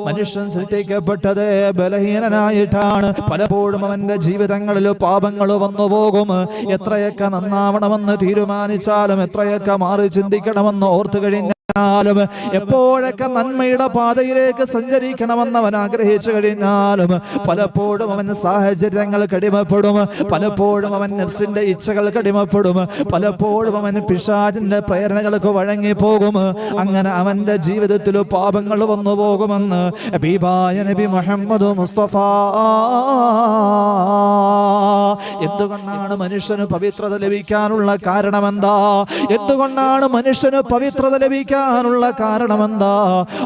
മനുഷ്യൻ സൃഷ്ടിക്കപ്പെട്ടത് ബലഹീനനായിട്ടാണ്. പലപ്പോഴും അവന്റെ ജീവിതങ്ങളിൽ പാപങ്ങൾ വന്നു പോകും. എത്രയൊക്കെ നന്നാവണമെന്ന് തീരുമാനിച്ചാലും, എത്രയൊക്കെ മാറി ചിന്തിക്കണമെന്ന് ഓർത്തു കഴിഞ്ഞാലും, എപ്പോഴൊക്കെ നന്മയുടെ പാതയിലേക്ക് സഞ്ചരിക്കണമെന്ന് അവൻ ആഗ്രഹിച്ചു കഴിഞ്ഞാലും പലപ്പോഴും അവന് സാഹചര്യങ്ങൾ കടിമപ്പെടും. പലപ്പോഴും അവൻ നഫ്സിന്റെ ഇച്ഛകൾ കടിമപ്പെടും. പലപ്പോഴും അവൻ പിശാചിന്റെ പ്രേരണകൾക്ക് വഴങ്ങിപ്പോകും. അങ്ങനെ അവന്റെ ജീവിതത്തിൽ പാപങ്ങൾ വന്നു പോകുമെന്ന് ഹബീബായ നബി മുഹമ്മദ് മുസ്തഫ. എന്തുകൊണ്ടാണ് മനുഷ്യന് പവിത്രത ലഭിക്കാനുള്ള കാരണമെന്താ? എന്തുകൊണ്ടാണ് മനുഷ്യന് പവിത്രത ലഭിക്കാനുള്ള കാരണമെന്താ?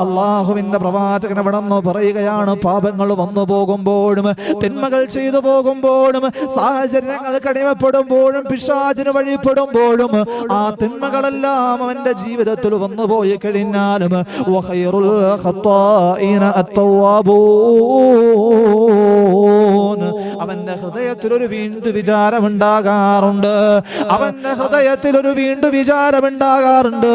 അള്ളാഹുവിന്റെ പ്രവാചകൻ അവിടെ നിന്ന് പറയുകയാണ്, പാപങ്ങൾ വന്നു പോകുമ്പോഴും, തിന്മകൾ ചെയ്തു പോകുമ്പോഴും, സാഹചര്യങ്ങൾ കടിമപ്പെടുമ്പോഴും, പിശാചിന് വഴിപ്പെടുമ്പോഴും, ആ തിന്മകളെല്ലാം അവന്റെ ജീവിതത്തിൽ വന്നുപോയി കഴിഞ്ഞാലും വഖൈറുൽ ഖത്താഇന അത്തവ്വാബൂൻ, അവന്റെ ഹൃദയത്തിൽ ഒരു വീണ്ടും വിചാരമുണ്ടാകാറുണ്ട്. അവന്റെ ഹൃദയത്തിൽ ഒരു വീണ്ടും വിചാരമുണ്ടാകാറുണ്ട്.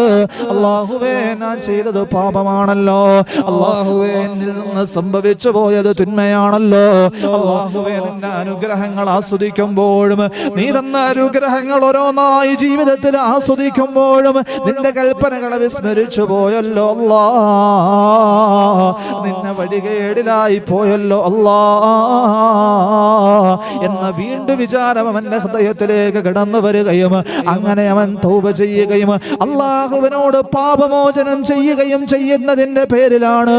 അല്ലാഹുവേ, ഞാൻ ചെയ്തത് പാപമാണല്ലോ. അല്ലാഹുവേ, എന്നിൽ നിന്ന് സംഭവിച്ചു പോയത് തിന്മയാണല്ലോ. അല്ലാഹുവേ, നിന്റെ അനുഗ്രഹങ്ങൾ ആസ്വദിക്കുമ്പോഴും, നീ തന്ന അനുഗ്രഹങ്ങൾ ഓരോന്നായി ജീവിതത്തിൽ ആസ്വദിക്കുമ്പോഴും നിന്റെ കൽപ്പനകളെ വിസ്മരിച്ചു പോയല്ലോ അല്ലാ. നിന്നെ വഴികേടിലായി പോയല്ലോ അല്ലാ എന്ന വീണ്ടും വിചാരം അവന്റെ ഹൃദയത്തിലേക്ക് കടന്നു വരികയും അങ്ങനെ അവൻ തൗബ ചെയ്യുകയും അള്ളാഹുവിനോട് പാപമോചനം ചെയ്യുകയും ചെയ്യുന്നതിന്റെ പേരിലാണ്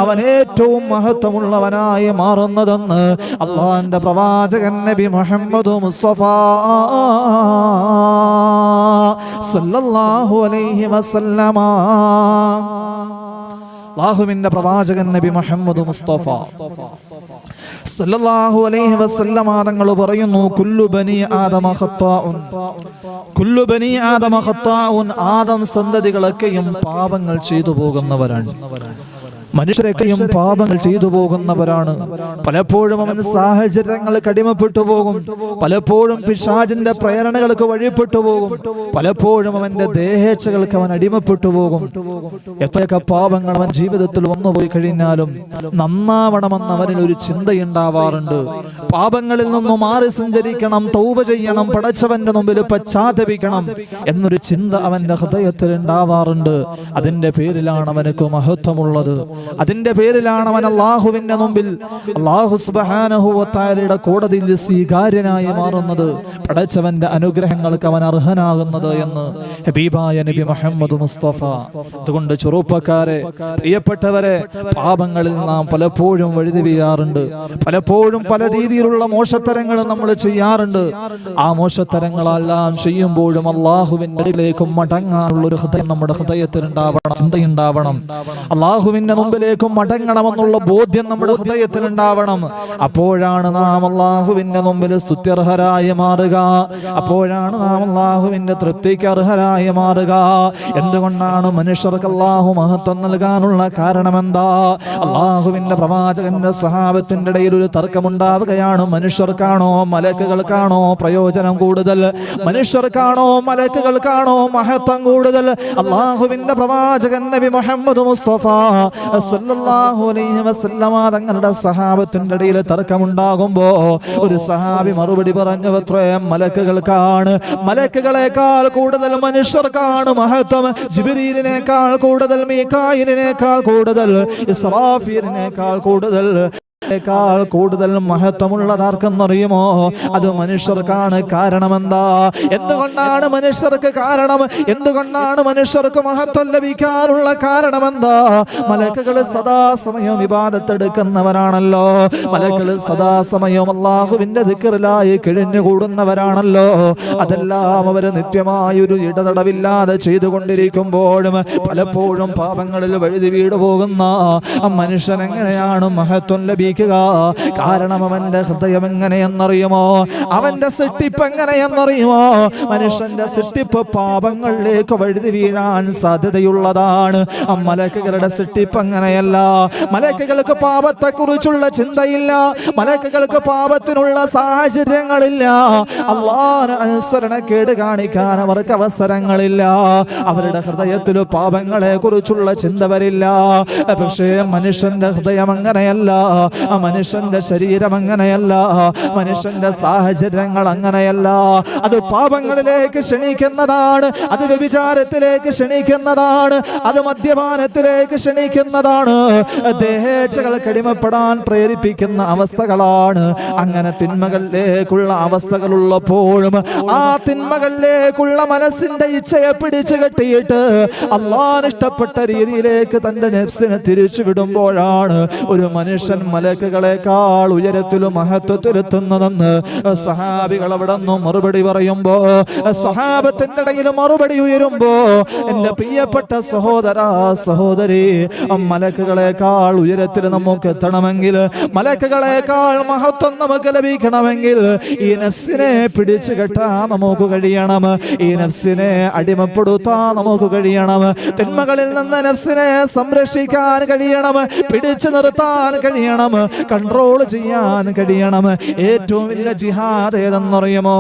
അവൻ ഏറ്റവും മഹത്വമുള്ളവനായി മാറുന്നതെന്ന് അള്ളാഹുവിന്റെ പ്രവാചകൻ നബി മുഹമ്മദ് മുസ്തഫ സല്ലല്ലാഹു അലൈഹി വസല്ലമ. അല്ലാഹുവിന്റെ പ്രവാചകൻ നബി മുഹമ്മദ് മുസ്തഫ സല്ലല്ലാഹു അലൈഹി വസല്ലമ തങ്ങൾ പറയുന്നു, കുല്ലു ബനി ആദമ ഖത്താഉൻ, കുല്ലു ബനി ആദമ ഖത്താഉൻ, ആദം സന്തതികളൊക്കെയും പാപങ്ങൾ ചെയ്തു പോകുന്നവരാണ്. മനുഷ്യരൊക്കെയും പാപങ്ങൾ ചെയ്തു പോകുന്നവരാണ്. പലപ്പോഴും അവൻ സാഹചര്യങ്ങൾ കടിമപ്പെട്ടു പോകും. പലപ്പോഴും പിശാചിന്റെ പ്രേരണകൾക്ക് വഴിപ്പെട്ടു പോകും. പലപ്പോഴും അവന്റെ ദേഹേച്ഛകൾക്ക് അവൻ അടിമപ്പെട്ടു പോകും. എത്രയൊക്കെ പാപങ്ങൾ അവൻ ജീവിതത്തിൽ വന്നുപോയി കഴിഞ്ഞാലും നന്നാവണമെന്ന് അവനിൽ ഒരു ചിന്തയുണ്ടാവാറുണ്ട്. പാപങ്ങളിൽ നിന്നും മാറി സഞ്ചരിക്കണം, തൗബ ചെയ്യണം, പടച്ചവന്റെ മുമ്പിൽ പശ്ചാത്തപിക്കണം എന്നൊരു ചിന്ത അവന്റെ ഹൃദയത്തിൽ ഉണ്ടാവാറുണ്ട്. അതിന്റെ പേരിലാണ് അവനക്ക് മഹത്വമുള്ളത്. അതിന്റെ പേരിലാണ് അവൻ അള്ളാഹുവിന്റെ മുമ്പിൽ, അള്ളാഹു സുബ്ഹാനഹു വ തആലയുടെ കോടതിയിൽ സ്വീകാര്യനായി മാറുന്നത്, പടച്ചവന്റെ അനുഗ്രഹങ്ങൾക്ക് അവൻ അർഹനാകുന്നത് എന്ന് ഹബീബായ നബി മുഹമ്മദ് മുസ്തഫ. അതുകൊണ്ട് ചെറുപ്പക്കാരെ, പ്രിയപ്പെട്ടവരെ, പാപങ്ങളിൽ നാം പലപ്പോഴും വഴുതി വീഴാറുണ്ട്. പലപ്പോഴും പല രീതിയിലുള്ള മോശത്തരങ്ങൾ നമ്മൾ ചെയ്യാറുണ്ട്. ആ മോശത്തരങ്ങളെല്ലാം ചെയ്യുമ്പോഴും അള്ളാഹുവിന്റെ അടുക്കിലേക്ക് മടങ്ങാനുള്ള ഒരു ഹൃദയം നമ്മുടെ ഹൃദയത്തിൽ ഉണ്ടാവണം, ചിന്തയുണ്ടാവണം. അള്ളാഹുവിന്റെ മുമ്പിലേക്കും മടങ്ങണമെന്നുള്ള ബോധ്യം നമ്മുടെ ഹൃദയത്തിൽ ഉണ്ടാവണം. അപ്പോഴാണ് നാം അള്ളാഹുവിന്റെ മുമ്പിൽ സ്തുത്യർഹരായി മാറുക. അപ്പോഴാണ് നാം അള്ളാഹുവിന്റെ തൃപ്തിക്ക് അർഹരായി മാറുക. എന്തുകൊണ്ടാണ് മനുഷ്യർക്ക് അള്ളാഹു മഹത്വം നൽകാനുള്ള കാരണമെന്താ? അള്ളാഹുവിന്റെ പ്രവാചകന്റെ സഹാബത്തിന്റെ ഇടയിൽ ഒരു തർക്കമുണ്ടാവുകയാണ്. മനുഷ്യർക്കാണോ മലക്കുകൾക്കാണോ പ്രയോജനം കൂടുതൽ? മനുഷ്യർക്കാണോ മലക്കുകൾക്കാണോ മഹത്വം കൂടുതൽ? അള്ളാഹുവിന്റെ പ്രവാചകൻ നബി മുഹമ്മദ് മുസ്തഫ സല്ലല്ലാഹു അലൈഹി വസല്ലമ തങ്ങളുടെ സഹാബത്തിന്റെ ഇടയിൽ തർക്കമുണ്ടാകുമ്പോ ഒരു സഹാബി മറുപടി പറഞ്ഞു, അത്രേ മലക്കുകൾക്കാണ്, മലക്കുകളെക്കാൾ കൂടുതൽ മനുഷ്യർക്കാണ് മഹത്വം. ജിബ്രീലിനേക്കാൾ കൂടുതൽ, മീകായിലിനേക്കാൾ കൂടുതൽ, ഇസ്രാഫീലിനേക്കാൾ കൂടുതൽ മഹത്വമുള്ളതാർക്കെന്നറിയുമോ? അത് മനുഷ്യർക്കാണ്. കാരണമെന്താ? എന്തുകൊണ്ടാണ് മനുഷ്യർക്ക് കാരണം? എന്തുകൊണ്ടാണ് മനുഷ്യർക്ക് മഹത്വം ലഭിക്കാനുള്ള കാരണമെന്താ? മലക്കുകൾ സദാസമയം ഇബാദത്തെടുക്കുന്നവരാണല്ലോ. മലക്കുകൾ സദാസമയം അല്ലാഹുവിന്റെ ദിക്റിലായി കിഴിഞ്ഞുകൂടുന്നവരാണല്ലോ. അതെല്ലാം അവർ നിത്യമായൊരു ഇടതടവില്ലാതെ ചെയ്തുകൊണ്ടിരിക്കുമ്പോഴും പലപ്പോഴും പാപങ്ങളിൽ വഴുതി വീട് പോകുന്ന മനുഷ്യൻ എങ്ങനെയാണ് മഹത്വം ലഭിക്കുക? പഠിക്കുക. കാരണം അവന്റെ ഹൃദയം എങ്ങനെയെന്നറിയുമോ? അവന്റെ സൃഷ്ടിപ്പ് എങ്ങനെയെന്നറിയുമോ? മനുഷ്യന്റെ സൃഷ്ടിപ്പ് പാപങ്ങളിലേക്ക് വഴുതി വീഴാൻ സാധ്യതയുള്ളതാണ്. മലക്കുകളുടെ സൃഷ്ടിപ്പ് അങ്ങനെയല്ല. മലക്കുകൾക്ക് പാപത്തെക്കുറിച്ചുള്ള ചിന്തയില്ല. മലക്കുകൾക്ക് പാപത്തിനുള്ള സാഹചര്യങ്ങളില്ല. അല്ലാഹുവിന് അനുസരണക്കേട് കാണിക്കാൻ അവർക്ക് അവസരങ്ങളില്ല. അവരുടെ ഹൃദയത്തിൽ പാപങ്ങളെ കുറിച്ചുള്ള ചിന്ത വരില്ല. പക്ഷേ മനുഷ്യന്റെ ഹൃദയം അങ്ങനെയല്ല. മനുഷ്യന്റെ ശരീരം അങ്ങനെയല്ല. മനുഷ്യന്റെ സാഹചര്യങ്ങൾ അങ്ങനെയല്ല. അത് പാപങ്ങളിലേക്ക് ക്ഷണിക്കുന്നതാണ്. അത് വ്യഭിചാരത്തിലേക്ക് ക്ഷണിക്കുന്നതാണ്. അത് മദ്യപാനത്തിലേക്ക് ക്ഷണിക്കുന്നതാണ്. ദേഹേച്ഛകൾക്ക് അടിമപ്പെടാൻ പ്രേരിപ്പിക്കുന്ന അവസ്ഥകളാണ്. അങ്ങനെ തിന്മകളിലേക്കുള്ള അവസ്ഥകളുള്ളപ്പോഴും ആ തിന്മകളിലേക്കുള്ള മനസ്സിന്റെ ഇച്ഛയെ പിടിച്ചു കെട്ടിയിട്ട് അല്ലാഹുവിന് ഇഷ്ടപ്പെട്ട രീതിയിലേക്ക് തന്റെ നഫ്സിനെ തിരിച്ചു വിടുമ്പോഴാണ് ഒരു മനുഷ്യൻ മലക്കുകളെക്കാൾ ഉയരത്തിലും മഹത്വത്തിലെത്തുന്നതെന്ന് സഹാബികൾ അവിടെ നിന്ന് മറുപടി പറയുമ്പോ, സഹാബത്തിന്റെ ഇടയിൽ മറുപടി ഉയരുമ്പോ, എന്റെ പ്രിയപ്പെട്ട സഹോദര സഹോദരി, മലക്കുകളെക്കാൾ ഉയരത്തിൽ നമുക്ക് എത്തണമെങ്കിൽ, മലക്കുകളെക്കാൾ മഹത്വം നമുക്ക് ലഭിക്കണമെങ്കിൽ ഈ നഫ്സിനെ പിടിച്ചു കെട്ടാൻ നമുക്ക് കഴിയണം. ഈ നഫ്സിനെ അടിമപ്പെടുത്താൻ നമുക്ക് കഴിയണം. തിന്മകളിൽ നിന്ന് നഫ്സിനെ സംരക്ഷിക്കാൻ കഴിയണം. പിടിച്ചു നിർത്താൻ കഴിയണം. കൺട്രോൾ ചെയ്യാൻ കഴിയണം. ഏറ്റവും വലിയ ജിഹാദ് ഏതെന്നറിയുമോ?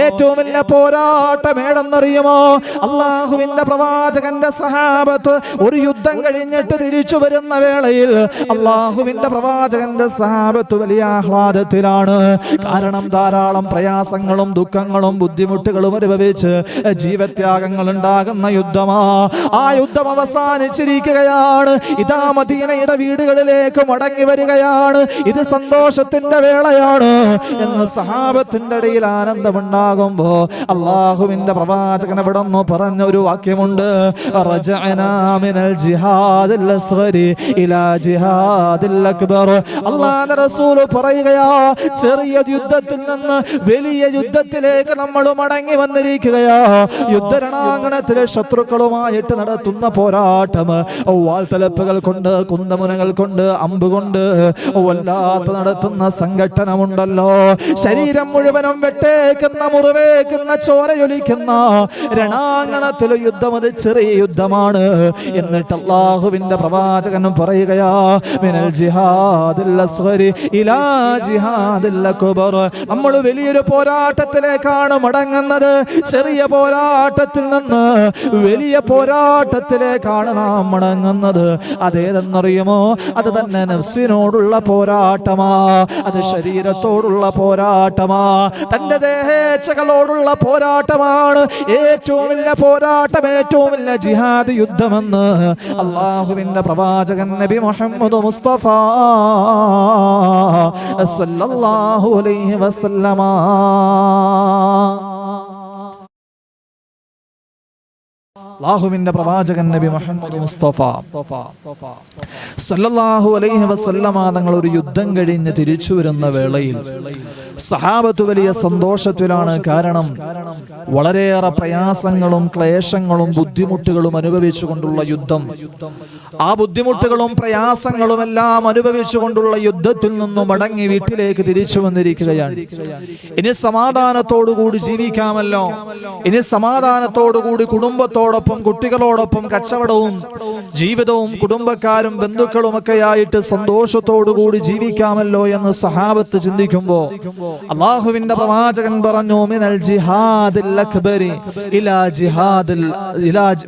ഏറ്റവും വലിയ പോരാട്ടം ഏതെന്നറിയുമോ? അള്ളാഹുവിന്റെ പ്രവാചകന്റെ സഹാബത്ത് ഒരു യുദ്ധം കഴിഞ്ഞിട്ട് തിരിച്ചു വരുന്ന വേളയിൽ അള്ളാഹുവിന്റെ പ്രവാചകന്റെ സഹാബത്ത് വലിയ ആഹ്ലാദത്തിലാണ്. കാരണം ധാരാളം പ്രയാസങ്ങളും ദുഃഖങ്ങളും ബുദ്ധിമുട്ടുകളും അനുഭവിച്ച് ജീവത്യാഗങ്ങൾ ഉണ്ടാകുന്ന യുദ്ധമാ. ആ യുദ്ധം അവസാനിച്ചിരിക്കുകയാണ്. ഇതാ മദീനയുടെ വീടുകളിലേക്ക് മടങ്ങി വരികയാണ്. ഇത് സന്തോഷത്തിന്റെ വേളയാണ് എന്ന് സഹാബത്തിന്റെ ഇടയിൽ ആനന്ദമുണ്ടാകുമ്പോ അള്ളാഹുവിന്റെ പ്രവാചകൻ ഇവിടെ നിന്ന് പറഞ്ഞ ഒരു വാക്യമുണ്ട്, റജഅനാ മിനൽ ജിഹാദിൽ അസ്ഗരി ഇലാ ജിഹാദിൽ അക്ബർ. അല്ലാഹുവിന്റെ റസൂൽ പറയുകയാ, ചെറിയ യുദ്ധത്തിൽ നിന്ന് വലിയ യുദ്ധത്തിലേക്ക് നമ്മൾ മടങ്ങി വന്നിരിക്കുകയാ. യുദ്ധരണാങ്കണത്തിലെ ശത്രുക്കളുമായിട്ട് നടത്തുന്ന പോരാട്ടം വാൾത്തലപ്പുകൾ കൊണ്ട്, കുന്തമുനകൾ കൊണ്ട്, അമ്പുകൊണ്ട് വല്ലാത്ത നടത്തുന്ന സംഘട്ടനമുണ്ടല്ലോ. ശരീരം മുഴുവനും വെട്ടേക്കുന്ന, മുറിവേക്കുന്ന, ചോരയൊലിക്കുന്ന രണാങ്കണത്തിലെ യുദ്ധം അത് ചെറിയ യുദ്ധമാണ്. എന്നിട്ട് അല്ലാഹുവിന്റെ പ്രവാചകൻ പറയുകയാ, മിനൽ ജിഹാദിൽ അസ്ഗരി ഇലാ ജിഹാദിൽ അക്ബർ. നമ്മൾ വലിയൊരു പോരാട്ടത്തിലേക്കാണ് മടങ്ങുന്നത്. ചെറിയ പോരാട്ടത്തിൽ നിന്ന് വലിയ പോരാട്ടത്തിലേക്കാണ് നാം മടങ്ങുന്നത്. അതേതെന്നറിയുമോ? അത് തന്നെ നഫ്സിനോടുള്ള പോരാട്ടമാ. അത് ശരീരത്തോടുള്ള പോരാട്ടമാ. തന്റെ ദേഹേച്ഛകളോടുള്ള പോരാട്ടമാണ് ഏറ്റവും വലിയ പോരാട്ടം, ഏറ്റവും വലിയ ജിഹാദ് യുദ്ധമെന്ന് അള്ളാഹുവിന്റെ പ്രവാചകൻ നബി മുഹമ്മദ് മുസ്തഫ സല്ലല്ലാഹു അലൈഹി വസല്ലമ. അല്ലാഹുവിന്റെ പ്രവാചകൻ നബി മുഹമ്മദ് മുസ്തഫ സല്ലല്ലാഹു അലൈഹി വസല്ലമ തങ്ങൾ ഒരു യുദ്ധം കഴിഞ്ഞ് തിരിച്ചു വരുന്ന വേളയിൽ സഹാബത്ത് വലിയ സന്തോഷത്തിലാണ്. കാരണം വളരെയേറെ പ്രയാസങ്ങളും ക്ലേശങ്ങളും ബുദ്ധിമുട്ടുകളും അനുഭവിച്ചുകൊണ്ടുള്ള യുദ്ധം. ആ ബുദ്ധിമുട്ടുകളും പ്രയാസങ്ങളും എല്ലാം അനുഭവിച്ചുകൊണ്ടുള്ള യുദ്ധത്തിൽ നിന്നും മടങ്ങി വീട്ടിലേക്ക് തിരിച്ചു വന്നിരിക്കുകയാണ്. ഇനി സമാധാനത്തോടുകൂടി ജീവിക്കാമല്ലോ. ഇനി സമാധാനത്തോടുകൂടി കുടുംബത്തോടൊപ്പം, കുട്ടികളോടൊപ്പം കച്ചവടവും ജീവിതവും കുടുംബക്കാരും ബന്ധുക്കളും ഒക്കെയായിട്ട് സന്തോഷത്തോടുകൂടി ജീവിക്കാമല്ലോ എന്ന് സഹാബത്ത് ചിന്തിക്കുമ്പോ അല്ലാഹുവിന്റെ പ്രവാചകൻ പറഞ്ഞു, മിനൽ ജിഹാദിൽ അക്ബരി ഇലാ ജിഹാദിൽ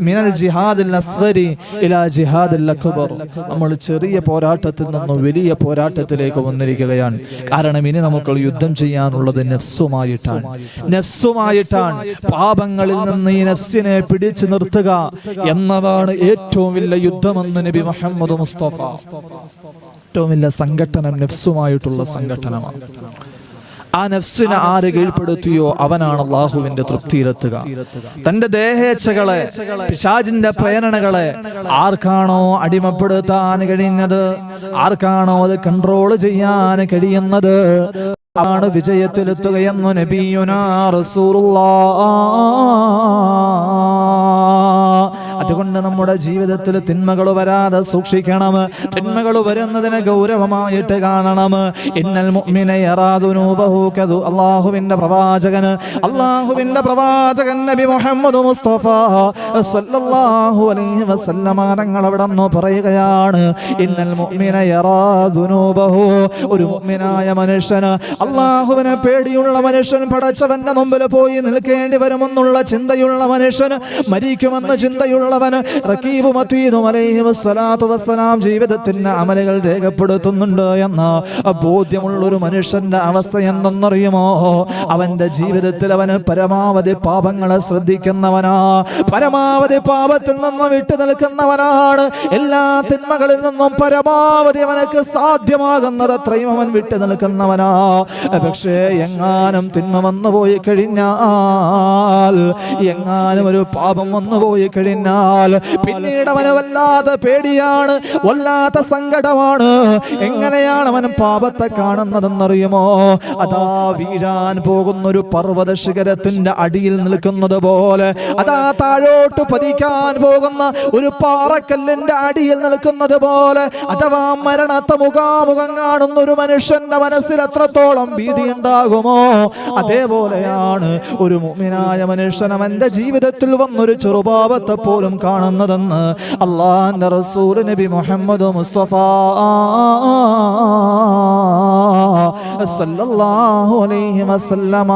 മിനൽ ജിഹാദിൽ അസ്ഗരി ഇലാ ജിഹാദിൽ അക്ബർ. നമ്മൾ ചെറിയ പോരാട്ടത്തിൽ നിന്ന് വലിയ പോരാട്ടത്തിലേക്ക് വന്നിരിക്കുകയാണ്. കാരണം ഇനി നമുക്ക് യുദ്ധം ചെയ്യാനുള്ളത് നഫ്സുമായിട്ടാണ്. നഫ്സുമായിട്ടാണ്. പാപങ്ങളിൽ നിന്ന് ഈ നഫ്സിനെ പിടിച്ചു നിർത്തുക എന്നതാണ് ഏറ്റവും വലിയ യുദ്ധമെന്ന് നബി മുഹമ്മദ് മുസ്തഫ. ഏറ്റവും വലിയ സംഘട്ടനം നഫ്സുമായിട്ടുള്ള സംഘട്ടനമാണ്. ആ നഫ്സിനെ ആര് കീഴ്പ്പെടുത്തിയോ അവനാണ് അല്ലാഹുവിന്റെ തൃപ്തിയിലെത്തുക. തന്റെ ദേഹേച്ഛകളെ, പിശാചിന്റെ പ്രേരണകളെ ആർക്കാണോ അടിമപ്പെടുത്താൻ കഴിയുന്നത്, ആർക്കാണോ അത് കൺട്രോൾ ചെയ്യാൻ കഴിയുന്നത്, ആണ് വിജയത്തിലെത്തുകയെന്നു നബിയുനാ റസൂലുള്ളാഹ്. അതുകൊണ്ട് നമ്മുടെ ജീവിതത്തിൽ തിന്മകൾ വരാതെ സൂക്ഷിക്കണം. തിന്മകൾ വരുന്നതിനെ ഗൗരവമായിട്ട് കാണണം. ഇന്നൽ മുഅ്മിന യറാ ദുനൂബഹു കദു. അല്ലാഹുവിന്റെ പ്രവാചകൻ നബി മുഹമ്മദ് മുസ്തഫ സല്ലല്ലാഹു അലൈഹി വസല്ലമ തങ്ങൾ അവിടെ നിന്ന് പറയുകയാണ്, ഇന്നൽ മുഅ്മിന യറാ ദുനൂബഹു. ഒരു മുഅ്മിനായ മനുഷ്യന്, അല്ലാഹുവിനെ പേടിയുള്ള മനുഷ്യൻ, പടച്ചവന്റെ മുമ്പിൽ പോയി നിൽക്കേണ്ടി വരുമെന്നുള്ള ചിന്തയുള്ള മനുഷ്യന്, മരിക്കുമെന്ന ചിന്തയുള്ളവന്, റഖീബും അതീദും അലൈഹി വസ്സലാത്തു വസ്സലാം ജീവിതത്തിന്റെ അമലുകൾ രേഖപ്പെടുത്തുന്നുണ്ട് എന്ന ബോധ്യമുള്ളൊരു മനുഷ്യന്റെ അവസ്ഥ എന്തെന്നറിയുമോ? അവന്റെ ജീവിതത്തിൽ അവന് പരമാവധി പാപങ്ങളെ ശ്രദ്ധിക്കുന്നവനാ, പരമാവധി പാപത്തിൽ നിന്നും വിട്ടു നിൽക്കുന്നവനാണ്. എല്ലാ തിന്മകളിൽ നിന്നും പരമാവധി അവനക്ക് സാധ്യമാകുന്നത് അത്രയും അവൻ വിട്ടു നിൽക്കുന്നവനാ. പക്ഷേ എങ്ങാനും തിന്മ വന്നു പോയി കഴിഞ്ഞാൽ, എങ്ങാനും ഒരു പാപം വന്നു പോയി കഴിഞ്ഞാൽ പിന്നീട് അവന് വല്ലാത്ത പേടിയാണ്, വല്ലാത്ത സങ്കടമാണ്. എങ്ങനെയാണ് അവൻ പാപത്തെ കാണുന്നതെന്നറിയുമോ? അതാ വീഴാൻ പോകുന്ന ഒരു പർവ്വത ശിഖരത്തിന്റെ അടിയിൽ നിൽക്കുന്നത് പോലെ, അതാ താഴോട്ട് പതിക്കാൻ പോകുന്ന ഒരു പാറക്കല്ലിന്റെ അടിയിൽ നിൽക്കുന്നത് പോലെ, അഥവാ മരണത്തെ മുഖാമുഖം കാണുന്ന ഒരു മനുഷ്യന്റെ മനസ്സിൽ എത്രത്തോളം ഭീതി ഉണ്ടാകുമോ, അതേപോലെയാണ് ഒരു മുഅ്മിനായ മനുഷ്യൻ അവന്റെ ജീവിതത്തിൽ വന്നൊരു ചെറുപാപത്തെ പോലും കാണുന്നതെന്ന് അല്ലാഹുവിന്റെ റസൂൽ നബി മുഹമ്മദ് മുസ്തഫ സല്ലല്ലാഹു അലൈഹി വസല്ലമ.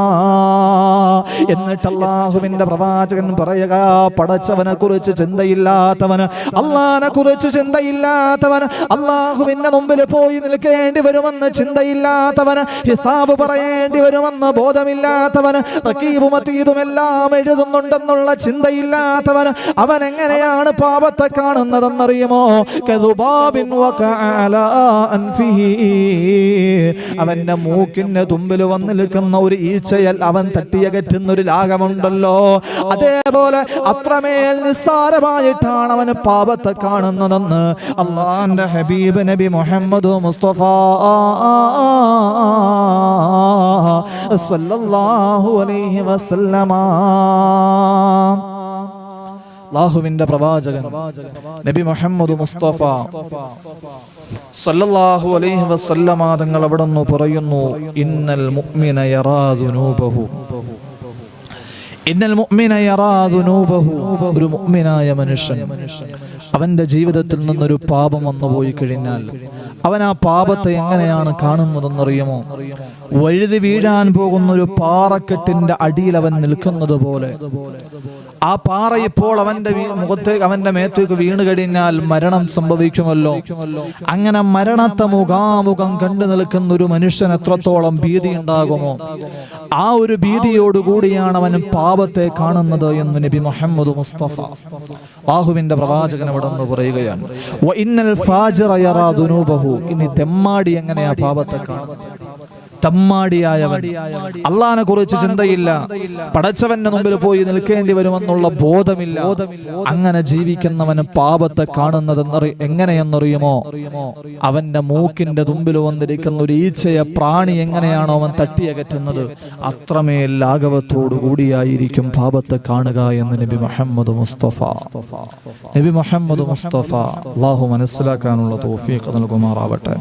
എന്നിട്ട് അല്ലാഹുവിന്റെ പ്രവാചകൻ പറയുക, പടച്ചവനെ കുറിച്ച് ചിന്തയില്ലാത്തവന്, അല്ലാഹുവിനെ കുറിച്ച് ചിന്തയില്ലാത്തവന്, അല്ലാഹുവിന്റെ മുമ്പിൽ പോയി നിൽക്കേണ്ടി വരുമെന്ന് ചിന്തയില്ലാത്തവന്, ഹിസാബ് പറയേണ്ടി വരുമെന്ന് ബോധമില്ലാത്തവന്, റഖീബും അതീദും എല്ലാം എഴുതുന്നുണ്ടെന്നുള്ള ചിന്തയില്ലാത്തവന് അവൻ എങ്ങനെയാണ് പാപത്തെ കാണുന്നതെന്നറിയുമോ? കദുബാബിൻ വകഅല അൻഫിഹി. അവന്റെ മൂക്കിന്റെ തുമ്പിൽ വന്നു നിൽക്കുന്ന ഒരു ഈച്ചയൽ അവൻ തട്ടിയകറ്റുന്ന ഒരു ലാഘമുണ്ടല്ലോ, അതേപോലെ അത്രമേൽ നിസ്സാരമായിട്ടാണ് അവന് പാപത്തെ കാണുന്നതെന്ന് അല്ലാഹുവിന്റെ ഹബീബ് നബി മുഹമ്മദ് മുസ്തഫ സല്ലല്ലാഹു അലൈഹി വസല്ലമ. അല്ലാഹുവിന്റെ പ്രവാചകൻ നബി മുഹമ്മദ് മുസ്തഫ സല്ലല്ലാഹു അലൈഹി വസല്ലമ തങ്ങൾ അവിടെ നിന്ന് പറയുന്നു, ഇന്നൽ മുഅ്മിന യറാ ദുനൂബഹു. ഇന്നൽ മുഅ്മിന യറാ ദുനൂബഹു. ഒരു മുഅ്മിനായ മനുഷ്യൻ അവന്റെ ജീവിതത്തിൽ നിന്നൊരു പാപം വന്നു പോയി കഴിഞ്ഞാൽ അവൻ ആ പാപത്തെ എങ്ങനെയാണ് കാണുന്നതെന്നറിയുമോ? വഴുതി വീഴാൻ പോകുന്ന ഒരു പാറക്കെട്ടിന്റെ അടിയിൽ അവൻ നിൽക്കുന്നത് പോലെ. ആ പാറ ഇപ്പോൾ അവന്റെ മുഖത്തേക്ക്, അവന്റെ മേത്തേക്ക് വീണ് കഴിഞ്ഞാൽ മരണം സംഭവിക്കുമല്ലോ. അങ്ങനെ മരണത്തെ മുഖാമുഖം കണ്ടു നിൽക്കുന്ന ഒരു മനുഷ്യൻ എത്രത്തോളം ഭീതി ഉണ്ടാകുമോ, ആ ഒരു ഭീതിയോടുകൂടിയാണ് അവൻ പാപത്തെ കാണുന്നത് എന്ന് നബി മുഹമ്മദ് മുസ്തഫ അല്ലാഹുവിന്റെ പ്രവാചകൻ അവിടെ നിന്ന് പറയുകയാണ്. വഇന്നൽ ഫാജിറ യറാ ദുനൂബഹു. ഇനി തെമ്മാടി എങ്ങനെയാ പാപത്തെ കാണുന്നത്? തമ്മാടിയായവൻ, അള്ളാഹിനെ കുറിച്ച് ചിന്തയില്ല, പടച്ചവന്റെ മുമ്പിൽ പോയി നിൽക്കേണ്ടി വരുമെന്നുള്ള ബോധമില്ല, അങ്ങനെ ജീവിക്കുന്നവന് പാപത്തെ കാണുന്നത് എങ്ങനെയെന്നറിയുമോ? അവന്റെ മൂക്കിന്റെ തുമ്പിൽ വന്നിരിക്കുന്ന ഒരു ഈച്ചയെ പ്രാണി എങ്ങനെയാണോ അവൻ തട്ടിയകറ്റുന്നത്, അത്രമേൽ ലാഘവത്തോടു കൂടിയായിരിക്കും പാപത്തെ കാണുക എന്ന് നബി മുഹമ്മദ് മുസ്തഫ അല്ലാഹു മനസ്സിലാക്കാനുള്ള തൗഫീഖ് നൽകുമാറാവട്ടെ.